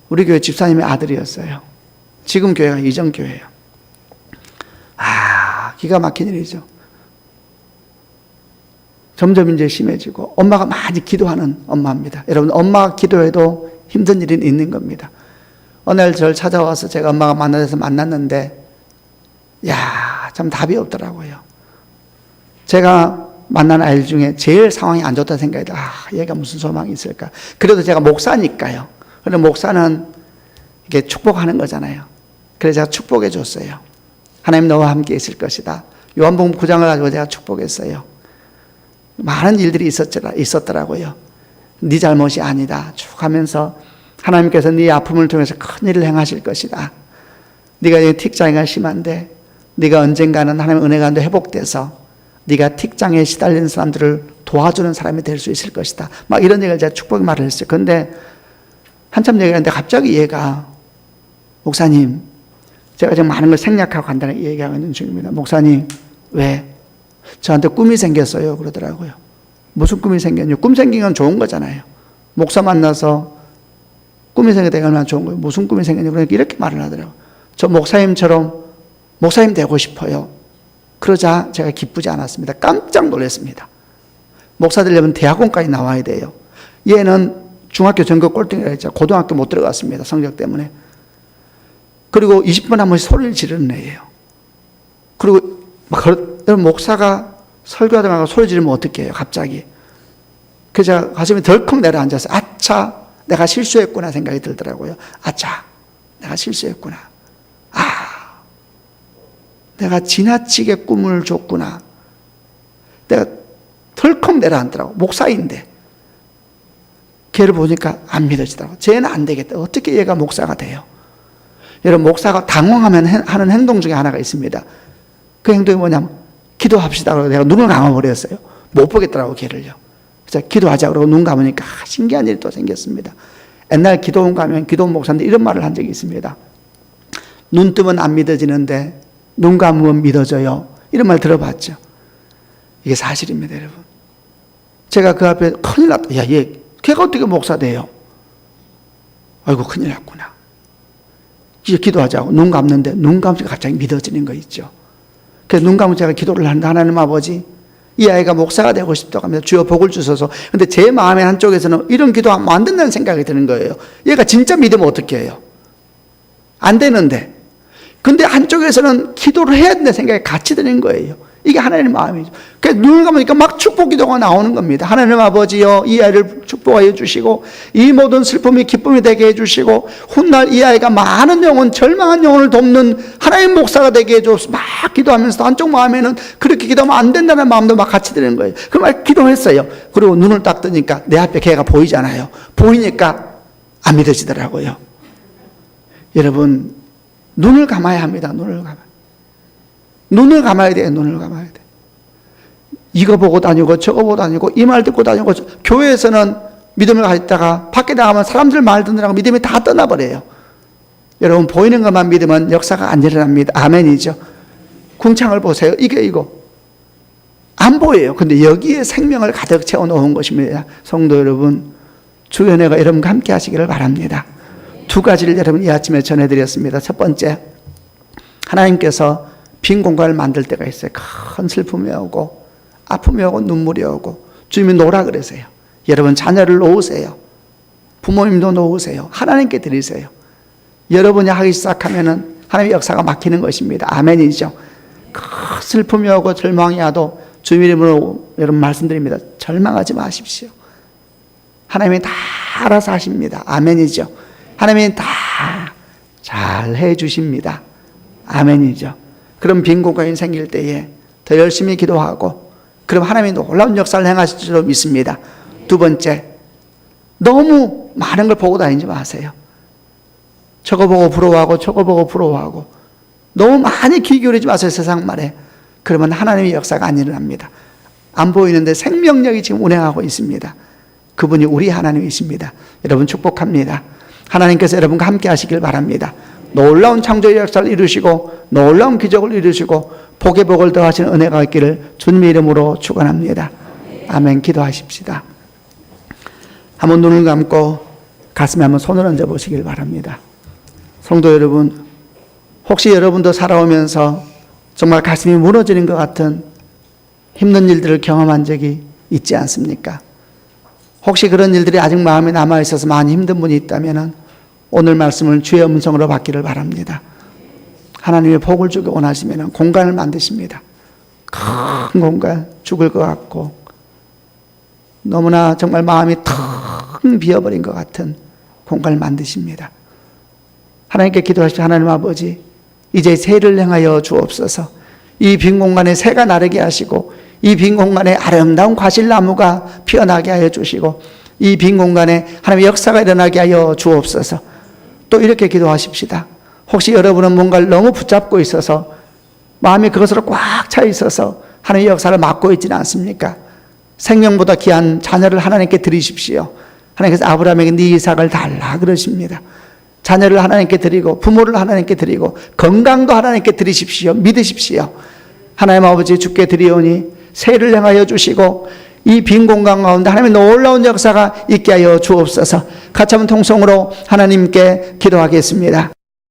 B: 우리 교회 집사님의 아들이었어요. 지금 교회가 이전 교회예요. 기가 막힌 일이죠. 점점 이제 심해지고 엄마가 많이 기도하는 엄마입니다. 여러분, 엄마가 기도해도 힘든 일은 있는 겁니다. 어느 날 저를 찾아와서 제가 엄마가 만나서 만났는데, 참 답이 없더라고요. 제가 만난 아이들 중에 제일 상황이 안 좋다는 생각이 들어요. 얘가 무슨 소망이 있을까. 그래도 제가 목사니까요. 그런데 목사는 이게 축복하는 거잖아요. 그래서 제가 축복해 줬어요. 하나님 너와 함께 있을 것이다. 요한복음 9장을 가지고 제가 축복했어요. 많은 일들이 있었더라고요. 네 잘못이 아니다 쭉 하면서 하나님께서 네 아픔을 통해서 큰 일을 행하실 것이다. 네가 틱장애가 심한데 네가 언젠가는 하나님의 은혜 가운데 회복돼서 네가 틱장애에 시달리는 사람들을 도와주는 사람이 될 수 있을 것이다. 막 이런 얘기를 제가 축복 말을 했어요. 그런데 한참 얘기하는데 갑자기 얘가 목사님, 제가 지금 많은 걸 생략하고 간단하게 얘기하고 있는 중입니다. 목사님, 왜? 저한테 꿈이 생겼어요. 그러더라고요. 무슨 꿈이 생겼냐? 꿈 생긴 건 좋은 거잖아요. 목사 만나서 꿈이 생겼다 이거 얼마나 좋은 거예요. 무슨 꿈이 생겼냐? 그러니까 이렇게 말을 하더라고요. 저 목사님처럼 목사님 되고 싶어요. 그러자 제가 기쁘지 않았습니다. 깜짝 놀랐습니다. 목사 되려면 대학원까지 나와야 돼요. 얘는 중학교 전교 꼴등이라 했죠. 고등학교 못 들어갔습니다. 성적 때문에. 그리고 20분 한 번씩 소리를 지르는 애예요. 그리고 목사가 설교하다가 소리 지르면 어떻게 해요? 갑자기. 그래서 제가 가슴이 덜컥 내려앉아서 아차, 내가 실수했구나 생각이 들더라고요. 아차, 내가 실수했구나. 내가 지나치게 꿈을 줬구나. 내가 덜컥 내려앉더라고. 목사인데. 걔를 보니까 안 믿어지더라고. 쟤는 안 되겠다. 어떻게 얘가 목사가 돼요? 여러분, 목사가 당황하면 하는 행동 중에 하나가 있습니다. 그 행동이 뭐냐면 기도합시다. 그러고 내가 눈을 감아버렸어요. 못 보겠더라고, 걔를요. 그래서 기도하자. 그러고 눈 감으니까 신기한 일이 또 생겼습니다. 옛날 기도원 가면 기도원 목사인데 이런 말을 한 적이 있습니다. 눈 뜨면 안 믿어지는데 눈 감으면 믿어져요. 이런 말 들어봤죠? 이게 사실입니다, 여러분. 제가 그 앞에 큰일 났다. 야, 걔가 어떻게 목사 돼요? 아이고, 큰일 났구나. 이제 기도하자고 눈 감는데 눈 감으니까 갑자기 믿어지는 거 있죠. 그래서 눈 감으면 제가 기도를 하는데 하나님 아버지, 이 아이가 목사가 되고 싶다고 합니다. 주여 복을 주셔서. 근데 제 마음의 한쪽에서는 이런 기도하면 안 된다는 생각이 드는 거예요. 얘가 진짜 믿으면 어떻게 해요? 안 되는데. 근데 한쪽에서는 기도를 해야 된다는 생각이 같이 드는 거예요. 이게 하나님의 마음이죠. 그래서 눈을 감으니까 막 축복 기도가 나오는 겁니다. 하나님 아버지여, 이 아이를 축복하여 주시고 이 모든 슬픔이 기쁨이 되게 해주시고 훗날 이 아이가 많은 영혼, 절망한 영혼을 돕는 하나님 목사가 되게 해줘서 막 기도하면서 한쪽 마음에는 그렇게 기도하면 안 된다는 마음도 막 같이 드는 거예요. 그 말 기도했어요. 그리고 눈을 딱 뜨니까 내 앞에 걔가 보이잖아요. 보이니까 안 믿어지더라고요. 여러분, 눈을 감아야 합니다. 눈을 감아야 돼요. 눈을 감아야 돼. 이거 보고 다니고 저거 보고 다니고 이 말 듣고 다니고 교회에서는 믿음을 가졌다가 밖에 나가면 사람들 말 듣느라고 믿음이 다 떠나버려요. 여러분, 보이는 것만 믿으면 역사가 안 일어납니다. 아멘이죠. 궁창을 보세요. 이거 안 보여요. 근데 여기에 생명을 가득 채워놓은 것입니다. 성도 여러분, 주 은혜가 여러분과 함께 하시기를 바랍니다. 두 가지를 여러분 이 아침에 전해드렸습니다. 첫 번째, 하나님께서 빈 공간을 만들 때가 있어요. 큰 슬픔이 오고 아픔이 오고 눈물이 오고 주님이 놓으라 그러세요. 여러분 자녀를 놓으세요. 부모님도 놓으세요. 하나님께 드리세요. 여러분이 하기 시작하면은 하나님의 역사가 막히는 것입니다. 아멘이죠. 큰 슬픔이 오고 절망이 와도 주님 이름으로 여러분 말씀드립니다. 절망하지 마십시오. 하나님이 다 알아서 하십니다. 아멘이죠. 하나님이 다 잘 해주십니다. 아멘이죠. 그럼 빈 공간이 생길 때에 더 열심히 기도하고 그럼 하나님이 놀라운 역사를 행하실 줄 믿습니다. 두 번째, 너무 많은 걸 보고 다니지 마세요. 저거 보고 부러워하고 저거 보고 부러워하고 너무 많이 귀 기울이지 마세요. 세상 말에. 그러면 하나님의 역사가 안 일어납니다. 안 보이는데 생명력이 지금 운행하고 있습니다. 그분이 우리 하나님이십니다. 여러분 축복합니다. 하나님께서 여러분과 함께 하시길 바랍니다. 놀라운 창조의 역사를 이루시고 놀라운 기적을 이루시고 복의 복을 더하시는 은혜가 있기를 주님의 이름으로 축원합니다. 아멘. 기도하십시다. 한번 눈을 감고 가슴에 한번 손을 얹어 보시길 바랍니다. 성도 여러분, 혹시 여러분도 살아오면서 정말 가슴이 무너지는 것 같은 힘든 일들을 경험한 적이 있지 않습니까? 혹시 그런 일들이 아직 마음에 남아있어서 많이 힘든 분이 있다면 오늘 말씀을 주의 음성으로 받기를 바랍니다. 하나님의 복을 주기 원하시면 공간을 만드십니다. 큰 공간, 죽을 것 같고 너무나 정말 마음이 텅 비어버린 것 같은 공간을 만드십니다. 하나님께 기도하시죠. 하나님 아버지, 이제 새를 행하여 주옵소서. 이 빈 공간에 새가 나르게 하시고 이 빈 공간에 아름다운 과실나무가 피어나게 하여 주시고 이 빈 공간에 하나님의 역사가 일어나게 하여 주옵소서. 또 이렇게 기도하십시다. 혹시 여러분은 뭔가를 너무 붙잡고 있어서 마음이 그것으로 꽉 차 있어서 하나님의 역사를 막고 있지는 않습니까? 생명보다 귀한 자녀를 하나님께 드리십시오. 하나님께서 아브라함에게 네 이삭을 달라 그러십니다. 자녀를 하나님께 드리고 부모를 하나님께 드리고 건강도 하나님께 드리십시오. 믿으십시오. 하나님 아버지 주께 드리오니 세를 행하여 주시고 이 빈 공간 가운데 하나님의 놀라운 역사가 있게 하여 주옵소서. 같이 한번 통성으로 하나님께 기도하겠습니다.